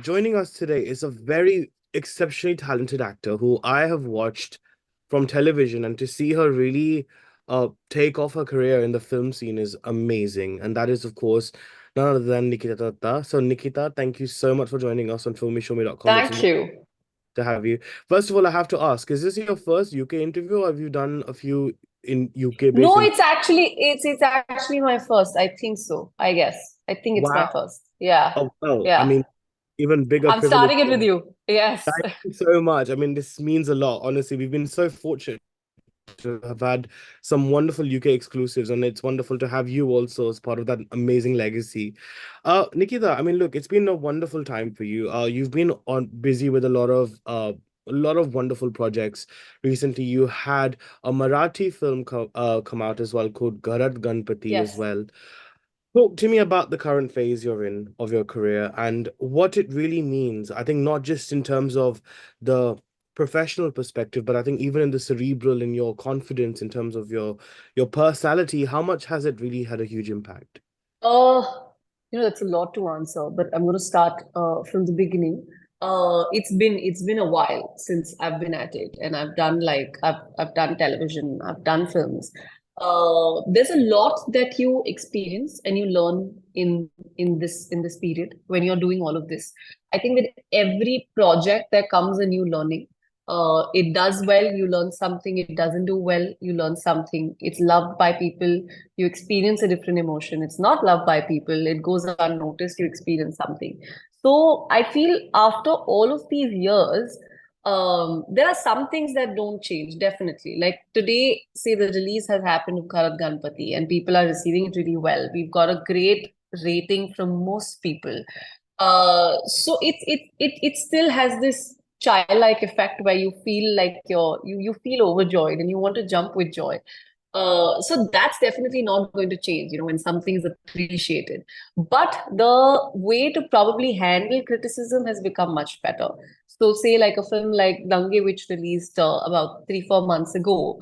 joining us today is a very exceptionally talented actor who I have watched from television, and to see her really take off her career in the film scene is amazing. And that is, of course, none other than Nikita Dutta. So, Nikita, thank you so much for joining us on filmishilmy.com. It's Thank amazing you. to have you. First of all, I have to ask, is this your first UK interview, or have you done a few in UK based No, in? it's actually my first. I think so. I guess. I think it's my Wow. first. Yeah. Oh, well, I Yeah. mean, even bigger I'm privilege. starting it with you. Yes. Thank you so much. I mean, this means a lot. Honestly, we've been so fortunate to have had some wonderful UK exclusives, and it's wonderful to have you also as part of that amazing legacy. Nikita, I mean, look, it's been a wonderful time for you. You've been on busy with a lot of wonderful projects. Recently, you had a Marathi film come out as well called Gharat Ganpati as Yes. well. Talk to me about the current phase you're in of your career and what it really means. I think not just in terms of the professional perspective, but I think even in the cerebral, in your confidence, in terms of your personality, how much has it really had a huge impact? Uh, that's a lot to answer, but I'm going to start from the beginning. It's been a while since I've been at it, and I've done television, I've done films. There's a lot that you experience and you learn in this period when you're doing all of this. I think with every project there comes a new learning. It does well, you learn something. It doesn't do well, you learn something. It's loved by people, you experience a different emotion. It's not loved by people, it goes unnoticed, you experience something. So I feel after all of these years, there are some things that don't change, definitely. Like today, say the release has happened of Kharat Ganpati and people are receiving it really well. We've got a great rating from most people. So it still has this childlike effect where you feel like you feel overjoyed and you want to jump with joy. So that's definitely not going to change, when something is appreciated. But the way to probably handle criticism has become much better. So, say like a film like Dange, which released about 3, 4 months ago,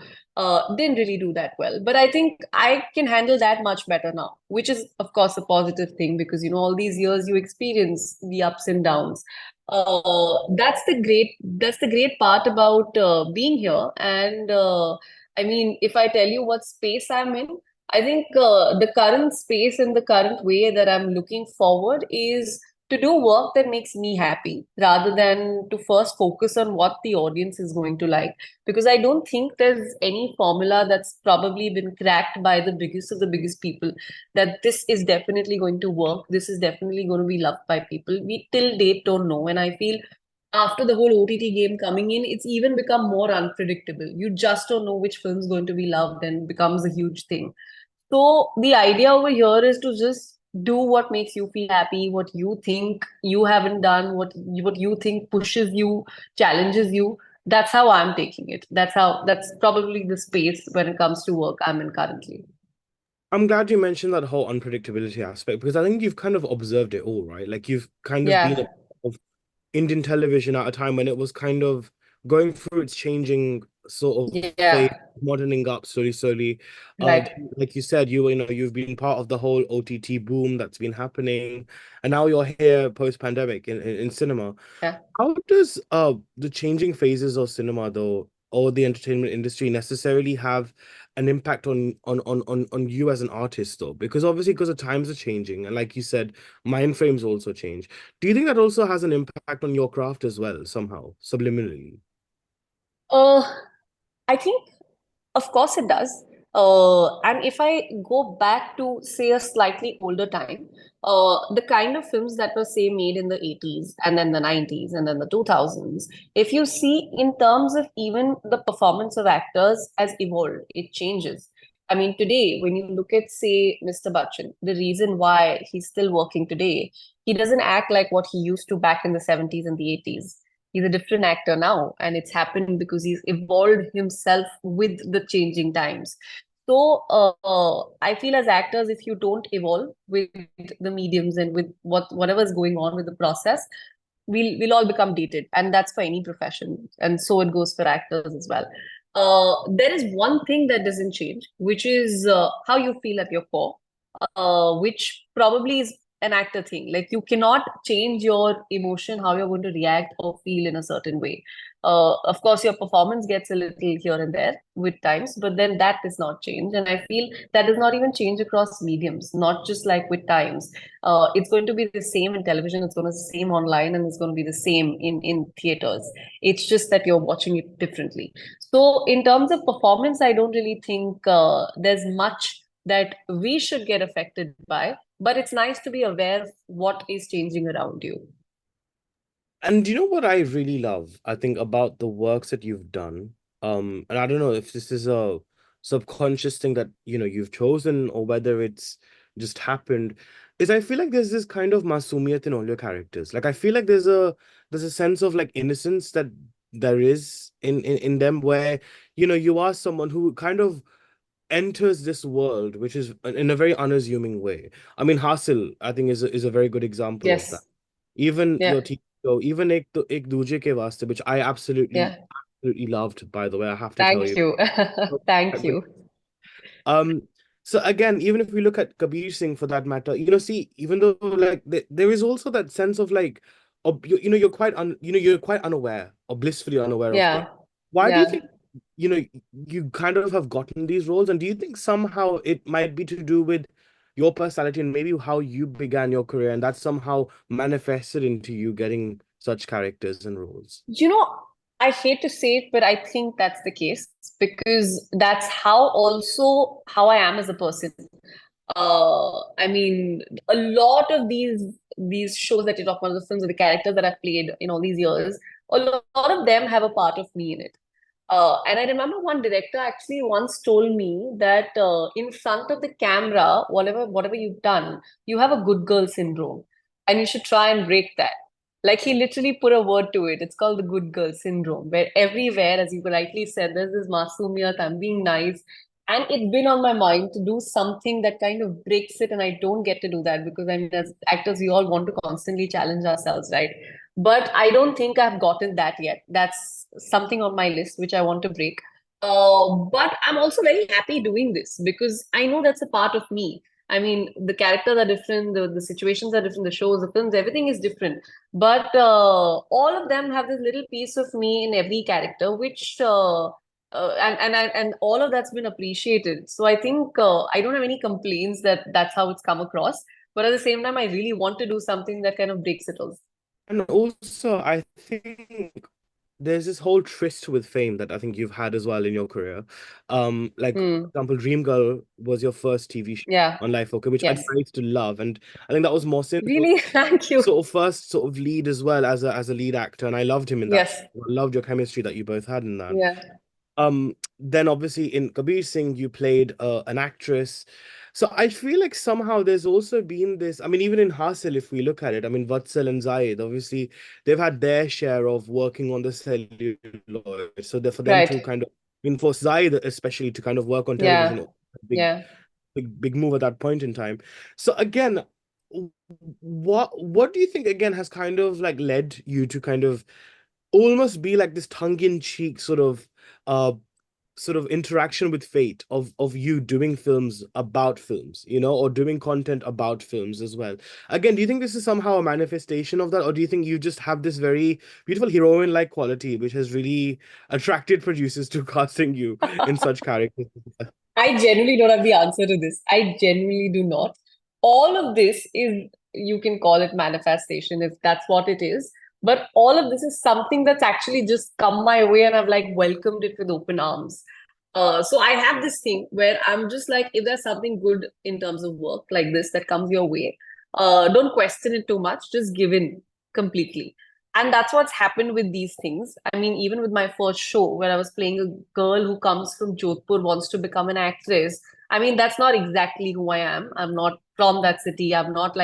didn't really do that well. But I think I can handle that much better now, which is, of course, a positive thing because all these years you experience the ups and downs. That's the great part about being here, and I mean, if I tell you what space I'm in, I think the current space and the current way that I'm looking forward is to do work that makes me happy rather than to first focus on what the audience is going to like. Because I don't think there's any formula that's probably been cracked by the biggest of the biggest people that this is definitely going to work. This is definitely going to be loved by people. We till date don't know. And I feel after the whole OTT game coming in, it's even become more unpredictable. You just don't know which film's going to be loved and becomes a huge thing. So the idea over here is to just do what makes you feel happy, what you think you haven't done, what you think pushes you, challenges you. That's how I'm taking it. That's probably the space when it comes to work I'm in currently. I'm glad you mentioned that whole unpredictability aspect, because I think you've kind of observed it all, right? Like you've kind of been a Yeah, part of Indian television at a time when it was kind of going through its changing sort of phase, yeah, moderning up slowly, slowly. Uh, right. like you said, you've been part of the whole OTT boom that's been happening, and now you're here post-pandemic in cinema. Yeah. How does the changing phases of cinema, though, or the entertainment industry necessarily have an impact on you as an artist, though? Because obviously, because the times are changing, and like you said, mind frames also change. Do you think that also has an impact on your craft as well, somehow, subliminally? Uh, I think, of course, it does. And if I go back to, say, a slightly older time, the kind of films that were, say, made in the 80s and then the 90s and then the 2000s, if you see in terms of even the performance of actors has evolved, it changes. I mean, today, when you look at, say, Mr. Bachchan, the reason why he's still working today, he doesn't act like what he used to back in the 70s and the 80s. He's a different actor now, and it's happened because he's evolved himself with the changing times. So I feel as actors, if you don't evolve with the mediums and with whatever's going on with the process, we'll all become dated, and that's for any profession, and so it goes for actors as well. There is one thing that doesn't change, which is how you feel at your core, which probably is an actor thing. Like you cannot change your emotion, how you're going to react or feel in a certain way. Of course, your performance gets a little here and there with times, but then that does not change. And I feel that does not even change across mediums, not just like with times. It's going to be the same in television, it's going to be the same online, and it's going to be the same in theaters. It's just that you're watching it differently. So, in terms of performance, I don't really think there's much that we should get affected by, but it's nice to be aware of what is changing around you. And you know what I really love, I think, about the works that you've done? And I don't know if this is a subconscious thing that, you've chosen or whether it's just happened, is I feel like there's this kind of masumiyat in all your characters. Like I feel like there's a sense of like innocence that there is in them where, you are someone who kind of enters this world, which is in a very unassuming way. I mean, Hasil, I think, is a very good example of that. Yes. Even Yeah. your TV show, even Ek Duje Ke Vaaste, which I absolutely, Yeah. absolutely loved, by the way, I have to tell Thank you. you. Thank But, you. um, so again, even if we look at Kabir Singh for that matter, see, even though like there is also that sense of like, you're quite unaware or blissfully unaware of things. Yeah. Why do you Yeah. think, you kind of have gotten these roles, and do you think somehow it might be to do with your personality and maybe how you began your career, and that somehow manifested into you getting such characters and roles? You know, I hate to say it, but I think that's the case because that's how also how I am as a person. I mean, a lot of these shows that you talk about, the films or the characters that I've played in all these years, a lot of them have a part of me in it. And I remember one director actually once told me that in front of the camera, whatever you've done, you have a good girl syndrome, and you should try and break that. Like he literally put a word to it. It's called the good girl syndrome, where everywhere, as you rightly said, there's this masumiyat, I'm being nice. And it's been on my mind to do something that kind of breaks it, and I don't get to do that because I mean, as actors, we all want to constantly challenge ourselves, right? But I don't think I've gotten that yet. That's something on my list which I want to break. But I'm also very happy doing this because I know that's a part of me. I mean, the characters are different, the situations are different, the shows, the films, everything is different. But all of them have this little piece of me in every character, which and all of that's been appreciated. So I think I don't have any complaints that that's how it's come across. But at the same time, I really want to do something that kind of breaks it all. And also, I think there's this whole tryst with fame that I think you've had as well in your career. Like, for Hmm. example, Dream Girl was your first TV show Yeah. on Life OK, which I Yes. used to love. And I think that was Mohsin's Really? Thank you. sort of first sort of lead as well as a lead actor. And I loved him in that. Yes. I loved your chemistry that you both had in that. Yeah. Then obviously in Kabir Singh, you played an actress. So I feel like somehow there's also been this. I mean, even in Hasil, if we look at it, I mean, Vatsal and Zaid, obviously, they've had their share of working on the celluloid. So for them to Right. kind of, I mean, for Zaid especially to kind of work on television, Yeah. a big, Yeah. big move at that point in time. So again, what do you think again has kind of like led you to kind of almost be like this tongue-in-cheek uh sort of interaction with fate of you doing films about films, or doing content about films as well? Again, do you think this is somehow a manifestation of that, or do you think you just have this very beautiful heroine-like quality which has really attracted producers to casting you in such characters? I genuinely don't have the answer to this. I genuinely do not. All of this is, you can call it manifestation if that's what it is. But all of this is something that's actually just come my way and I've like welcomed it with open arms. So I have this thing where I'm just like, if there's something good in terms of work like this that comes your way, don't question it too much, just give in completely. And that's what's happened with these things. I mean, even with my first show, where I was playing a girl who comes from Jodhpur, wants to become an actress. I mean, that's not exactly who I am. I'm not from that city. I've not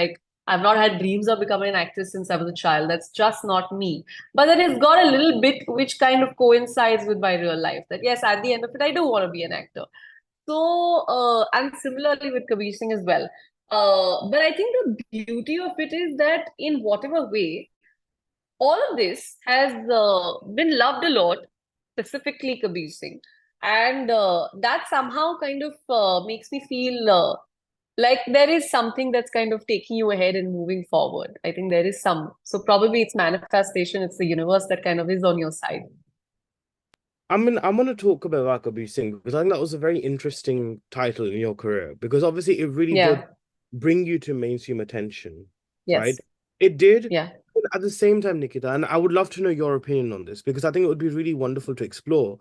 had dreams of becoming an actress since I was a child. That's just not me. But then it's got a little bit which kind of coincides with my real life. That yes, at the end of it, I do want to be an actor. So, and similarly with Kabir Singh as well. But I think the beauty of it is that in whatever way, all of this has been loved a lot, specifically Kabir Singh. And that somehow kind of makes me feel Like there is something that's kind of taking you ahead and moving forward. I think there is some. So probably it's manifestation, it's the universe that kind of is on your side. I'm gonna talk about Kabir Singh because I think that was a very interesting title in your career because obviously it really did Yeah. bring you to mainstream attention, right? Yes. It did. Yeah. But at the same time, Nikita, and I would love to know your opinion on this because I think it would be really wonderful to explore.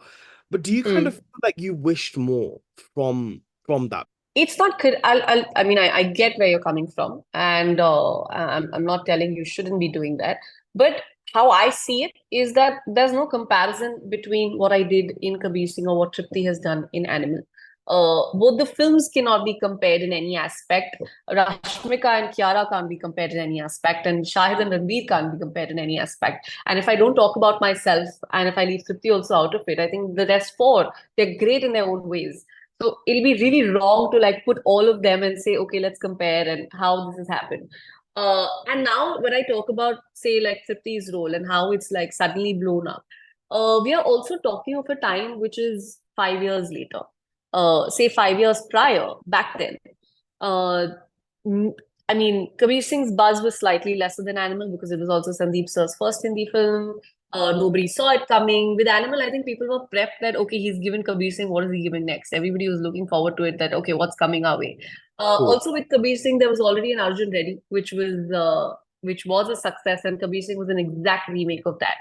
But do you kind of Mm. feel like you wished more from that? It's not I mean, I get where you're coming from, and I'm not telling you shouldn't be doing that, but how I see it is that there's no comparison between what I did in Kabir Singh or what Tripti has done in Animal. Both the films cannot be compared in any aspect. Rashmika and Kiara can't be compared in any aspect, and Shahid and Ranveer can't be compared in any aspect. And if I don't talk about myself, and if I leave Tripti also out of it, I think the rest four, they're great in their own ways. So it'll be really wrong to like put all of them and say, okay, let's compare and how this has happened. And now when I talk about, say, like Tripti's role and how it's like suddenly blown up, we are also talking of a time which is 5 years later. Say 5 years prior, back then. Uh, I mean, Kabir Singh's buzz was slightly lesser than Animal because it was also Sandeep Sir's first Hindi film. Nobody saw it coming. With Animal, I think people were prepped that, okay, he's given Kabir Singh, what is he giving next? Everybody was looking forward to it that, okay, what's coming our way? Cool. Also with Kabir Singh, there was already an Arjun Reddy, which was a success, and Kabir Singh was an exact remake of that.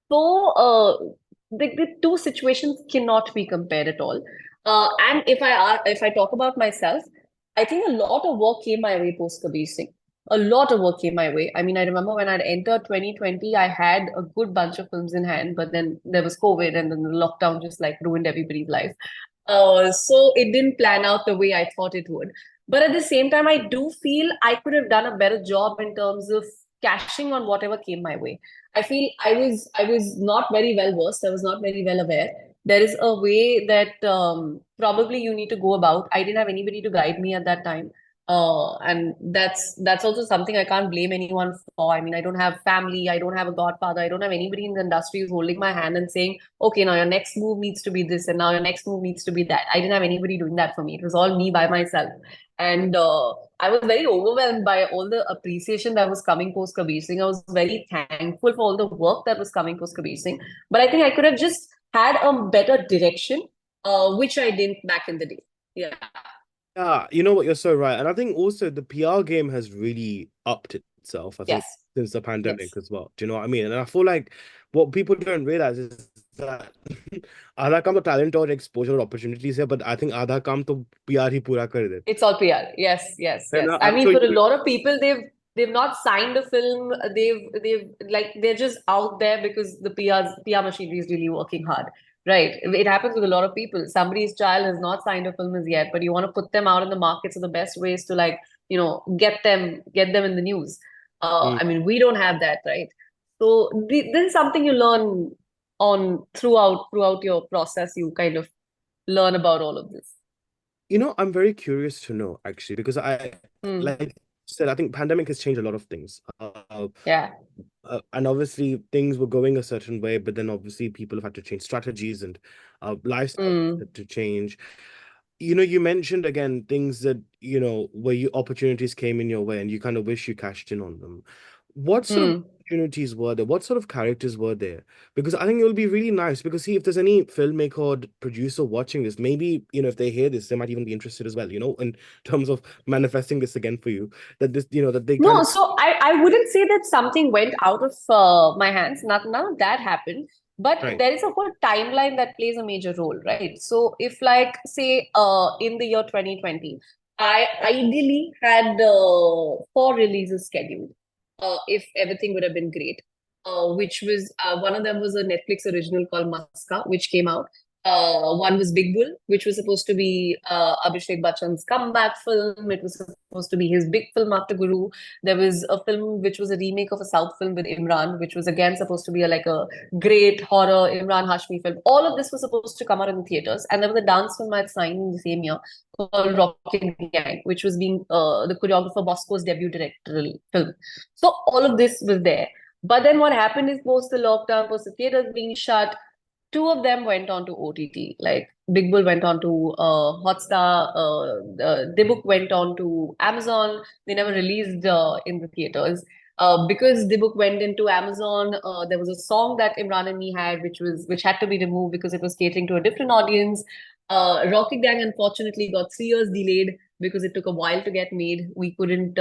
So the two situations cannot be compared at all. And if I talk about myself, I think a lot of work came my way post Kabir Singh. A lot of work came my way. I mean, I remember when I'd entered 2020, I had a good bunch of films in hand, but then there was COVID and then the lockdown just like ruined everybody's life. So it didn't plan out the way I thought it would. But at the same time, I do feel I could have done a better job in terms of cashing on whatever came my way. I feel I was not very well versed. I was not very well aware. There is a way that probably you need to go about. I didn't have anybody to guide me at that time. And that's also something I can't blame anyone for. I mean, I don't have family, I don't have a godfather, I don't have anybody in the industry who's holding my hand and saying, okay, now your next move needs to be this, and now your next move needs to be that. I didn't have anybody doing that for me. It was all me by myself. And I was very overwhelmed by all the appreciation that was coming post Kabir Singh. I was very thankful for all the work that was coming post Kabir Singh. But I think I could have just had a better direction, which I didn't back in the day. Yeah. Yeah, you know what, you're so right. And I think also the PR game has really upped itself, I think, Yes. since the Yes. pandemic as well. Do you know what I mean? And I feel like what people don't realize is that आधा काम तो talent और exposure और opportunities है, but I think आधा काम तो PR ही पूरा कर देते It's all PR. Yes, yes, हैं yes. ना. I I'm mean, sure for a you. lot of people, they've not signed a film. They've like they're just out there because the PR machinery is really working hard. Right. It happens with a lot of people. Somebody's child has not signed a film as yet, but you want to put them out in the market. So the best way is to like, get them in the news. Mm. I mean, we don't have that, right? So this is something you learn on throughout your process. You kind of learn about all of this. You know, I'm very curious to know actually because Hmm. like I said, I think pandemic has changed a lot of things. Yeah. And obviously things were going a certain way, but then obviously people have had to change strategies and lifestyles Hmm. had to change. You know, you mentioned again things that, where you opportunities came in your way and you kind of wish you cashed in on them. What sort of Hmm. opportunities were there? What sort of characters were there? Because I think it will be really nice because see if there's any filmmaker or producer watching this, maybe, if they hear this, they might even be interested as well, in terms of manifesting this again for you, that this, that they kind No, of so I wouldn't say that something went out of my hands. None of that happened. But right. there is a whole timeline that plays a major role, right? So if like say in the year 2020, I ideally had four releases scheduled, if everything would have been great. Which was one of them was a Netflix original called Maska, which came out. One was Big Bull, which was supposed to be Abhishek Bachchan's comeback film. It was supposed to be his big film after Guru. There was a film which was a remake of a South film with Imran, which was again supposed to be like a great horror Imran Hashmi film. All of this was supposed to come out in the theaters, and there was a dance film I'd signed in the same year called Rocket Gang, which was being the choreographer Bosco's debut directorial film. So all of this was there. But then what happened is post the lockdown, post the theaters being shut, two of them went on to OTT. Like Big Bull went on to Hotstar, Dybbuk went on to Amazon. They never released in the theaters. Because Dybbuk went into Amazon, there was a song that Imran and me had, which had to be removed because it was catering to a different audience. Rocket Gang unfortunately got 3 years delayed because it took a while to get made. We couldn't,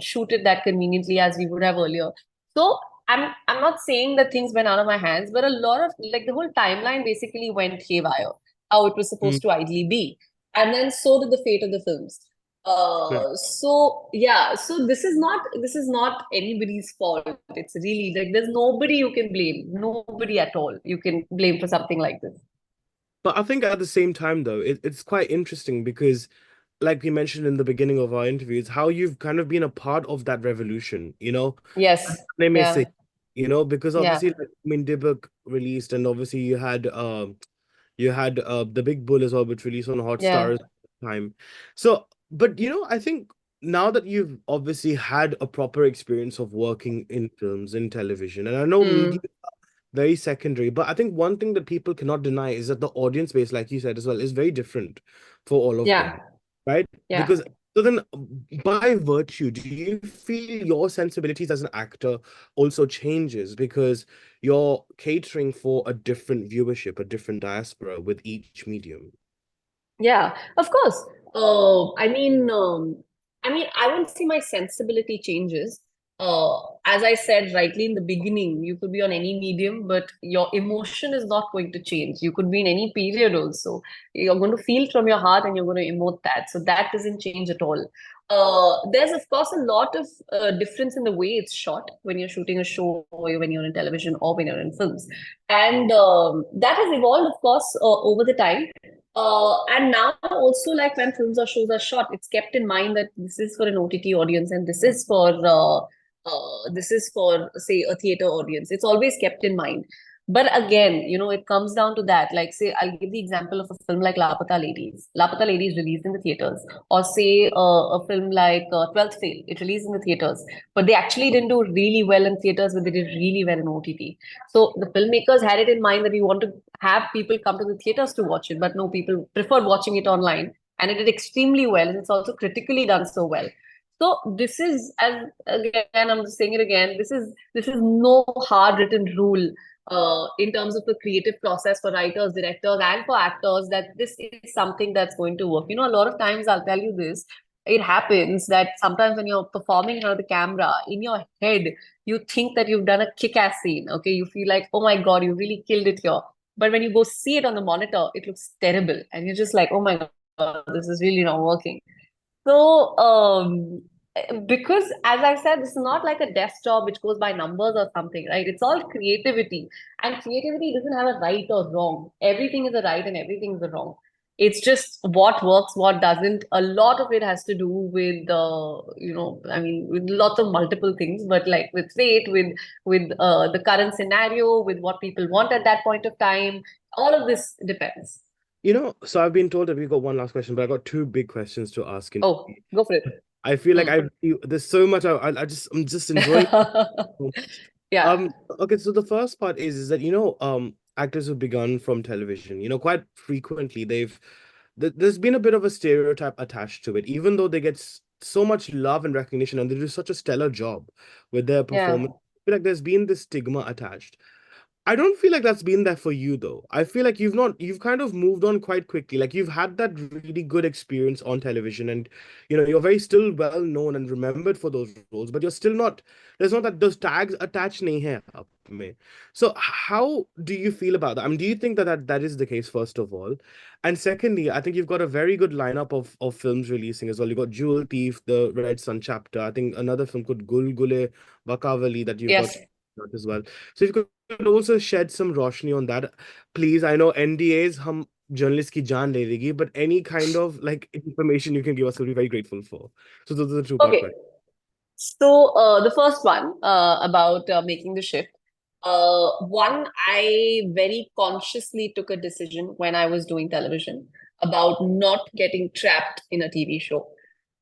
shoot it that conveniently as we would have earlier. So I'm not saying that things went out of my hands, but a lot of like the whole timeline basically went haywire, how it was Mm, supposed to ideally be. And then so did the fate of the films. right. So yeah, so this is not anybody's fault. It's really like there's nobody you can blame, nobody at all you can blame for something like this. But I think at the same time, though, it's quite interesting because, like we mentioned in the beginning of our interview, it's how you've kind of been a part of that revolution, Yes, They may say, yeah, because yeah, obviously, like, I mean, Dybbuk released, and obviously you had the Big Bull as well, which released on yeah. Hotstar at the time. So, but I think now that you've obviously had a proper experience of working in films, in television, and I know media Mm, very secondary. But I think one thing that people cannot deny is that the audience base, like you said as well, is very different for all of them, yeah, right? yeah. Because so then, by virtue, do you feel your sensibilities as an actor also changes because you're catering for a different viewership, a different diaspora with each medium? Yeah, of course. I won't say my sensibility changes. As I said rightly in the beginning, you could be on any medium, but your emotion is not going to change. You could be in any period also. You're going to feel from your heart and you're going to emote that. So that doesn't change at all. There's of course a lot of difference in the way it's shot when you're shooting a show, or when you're in television, or when you're in films, and that has evolved, of course, over the time. And now also, like when films or shows are shot, it's kept in mind that this is for an OTT audience and this is for say a theater audience. It's always kept in mind. But again, it comes down to that. Like, say, I'll give the example of a film like Lapata Ladies. Lapata Ladies released in the theaters, or say a film like 12th Fail. It released in the theaters, but they actually didn't do really well in theaters, but they did really well in OTT. So the filmmakers had it in mind that we want to have people come to the theaters to watch it, but no, people preferred watching it online, and it did extremely well, and it's also critically done so well. So this is, as again, I'm just saying it again. This is no hard written rule in terms of the creative process for writers, directors, and for actors, that this is something that's going to work. A lot of times I'll tell you this. It happens that sometimes when you're performing in front of the camera, in your head, you think that you've done a kick-ass scene. Okay, you feel like, oh my God, you really killed it here. But when you go see it on the monitor, it looks terrible. And you're just like, oh my God, this is really not working. So, because as I said, this is not like a desk job which goes by numbers or something, right? It's all creativity. And creativity doesn't have a right or wrong. Everything is a right and everything is a wrong. It's just what works, what doesn't. A lot of it has to do with, with lots of multiple things, but like with fate, with the current scenario, with what people want at that point of time. All of this depends. So I've been told that we've got one last question, but I got two big questions to ask. Oh, go for it. I feel like Hmm. there's so much I'm just enjoying so much. Yeah, Okay, so the first part is that actors who've begun from television, quite frequently there's been a bit of a stereotype attached to it, even though they get so much love and recognition and they do such a stellar job with their yeah. performance. I feel like there's been this stigma attached. I don't feel like that's been there for you though. I feel like you've kind of moved on quite quickly. Like you've had that really good experience on television and you're very still well known and remembered for those roles, but you're still not there's not that those tags attached nahi hai aap mein. So how do you feel about that? I mean, do you think that is the case first of all? And secondly, I think you've got a very good lineup of films releasing as well. You got Jewel Thief, the Red Sun chapter. I think another film called Gulgule Vakavali that you've got Yes. as well. So if you could also shed some roshni on that, please. I know NDAs, hum journalists ki jaan le legi, but any kind of like information you can give us, we'll be very grateful for. So those are the two-part Okay. questions. So the first one about making the shift. One, I very consciously took a decision when I was doing television about not getting trapped in a TV show.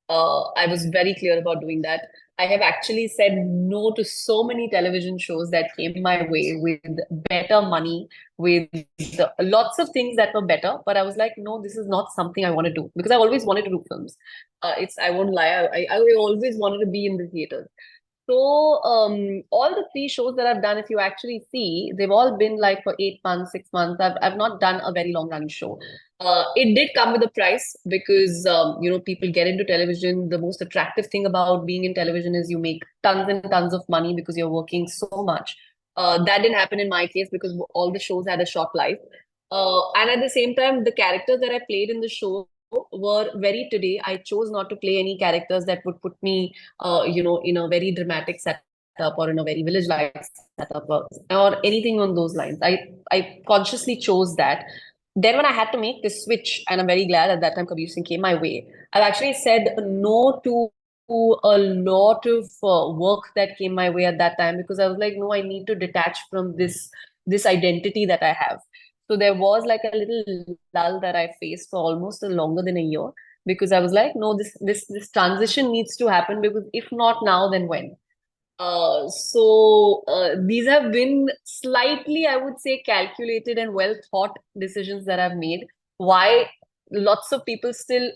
I was very clear about doing that. I have actually said no to so many television shows that came my way with better money, with lots of things that were better. But I was like, no, this is not something I want to do because I always wanted to do films. I won't lie, I always wanted to be in the theater. So, all the three shows that I've done, if you actually see, they've all been like for 8 months, 6 months. I've not done a very long running show. It did come with a price because, people get into television. The most attractive thing about being in television is you make tons and tons of money because you're working so much. That didn't happen in my case because all the shows had a short life. And at the same time, the characters that I played in the show were very today. I chose not to play any characters that would put me in a very dramatic setup or in a very village-like setup or anything on those lines. I consciously chose that. Then when I had to make this switch, and I'm very glad at that time Kabir Singh came my way, I've actually said no to a lot of work that came my way at that time because I was like, no, I need to detach from this identity that I have. So there was like a little lull that I faced for almost longer than a year because I was like, no, this transition needs to happen because if not now, then when? These have been slightly, I would say, calculated and well thought decisions that I've made. Why lots of people still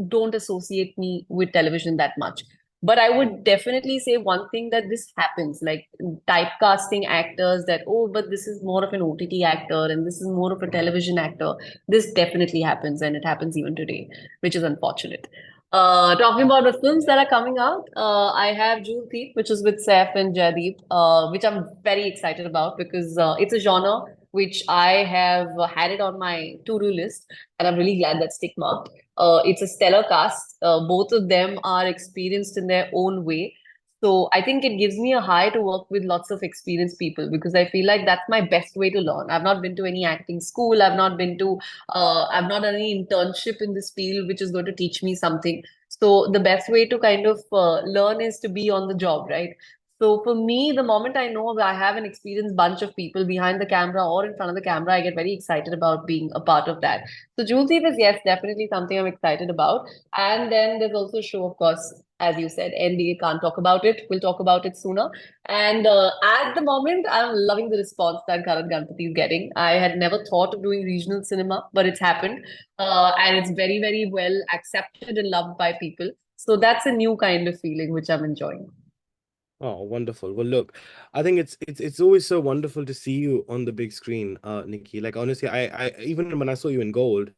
don't associate me with television that much. But I would definitely say one thing that this happens, like typecasting actors that, oh, but this is more of an OTT actor and this is more of a television actor. This definitely happens and it happens even today, which is unfortunate. Talking about the films that are coming out, I have Jewel Thief, which is with Saif and Jaideep, which I'm very excited about because it's a genre which I have had it on my to-do list, and I'm really glad that's tick marked. It's a stellar cast. Both of them are experienced in their own way. So I think it gives me a high to work with lots of experienced people because I feel like that's my best way to learn. I've not been to any acting school. I've not done any internship in this field, which is going to teach me something. So the best way to kind of learn is to be on the job, right? So for me, the moment I know I have an experienced bunch of people behind the camera or in front of the camera, I get very excited about being a part of that. So Jewel Thief is, yes, definitely something I'm excited about. And then there's also a show, of course, as you said, NDA, can't talk about it. We'll talk about it sooner. And at the moment, I'm loving the response that Gharat Ganpati is getting. I had never thought of doing regional cinema, but it's happened. And it's very, very well accepted and loved by people. So that's a new kind of feeling, which I'm enjoying. Oh, wonderful. Well, look, I think it's always so wonderful to see you on the big screen, Nikki. Like honestly, I even when I saw you in Gold,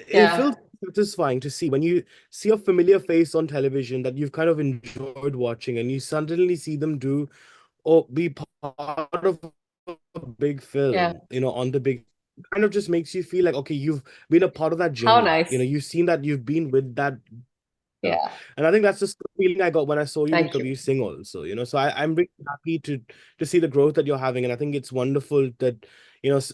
it feels Yeah, satisfying to see when you see a familiar face on television that you've kind of enjoyed watching, and you suddenly see them do or be part of a big yeah. film, on the big, kind of just makes you feel like, okay, you've been a part of that How journey. nice. You've seen that, you've been with that. Yeah, And I think that's just the feeling I got when I saw you with thank you. Kabir Singh also, So I'm really happy to see the growth that you're having. And I think it's wonderful that,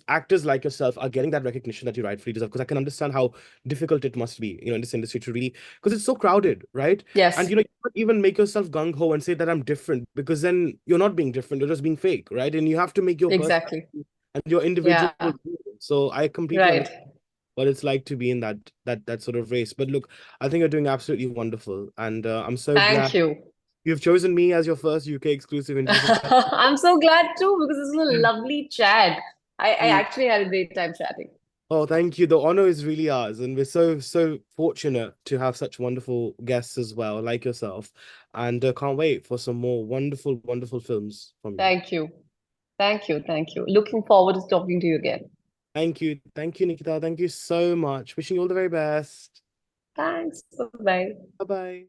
actors like yourself are getting that recognition that you rightfully deserve. Because I can understand how difficult it must be, in this industry to really, because it's so crowded, right? And, Yes, you can't even make yourself gung-ho and say that I'm different, because then you're not being different, you're just being fake, right? And you have to make your exactly. personality and your individual. Yeah, So I completely right. understand what it's like to be in that sort of race. But look, I think you're doing absolutely wonderful, and I'm so glad Thank you. you've chosen me as your first UK exclusive interview for that. I'm so glad too because this was a lovely chat. I actually had a great time chatting. Oh, thank you. The honor is really ours, and we're so fortunate to have such wonderful guests as well, like yourself, and can't wait for some more wonderful films from you. Thank you. Thank you. Thank you. Looking forward to talking to you again. Thank you, Nikita. Thank you so much. Wishing you all the very best. Thanks. Bye bye. Bye bye.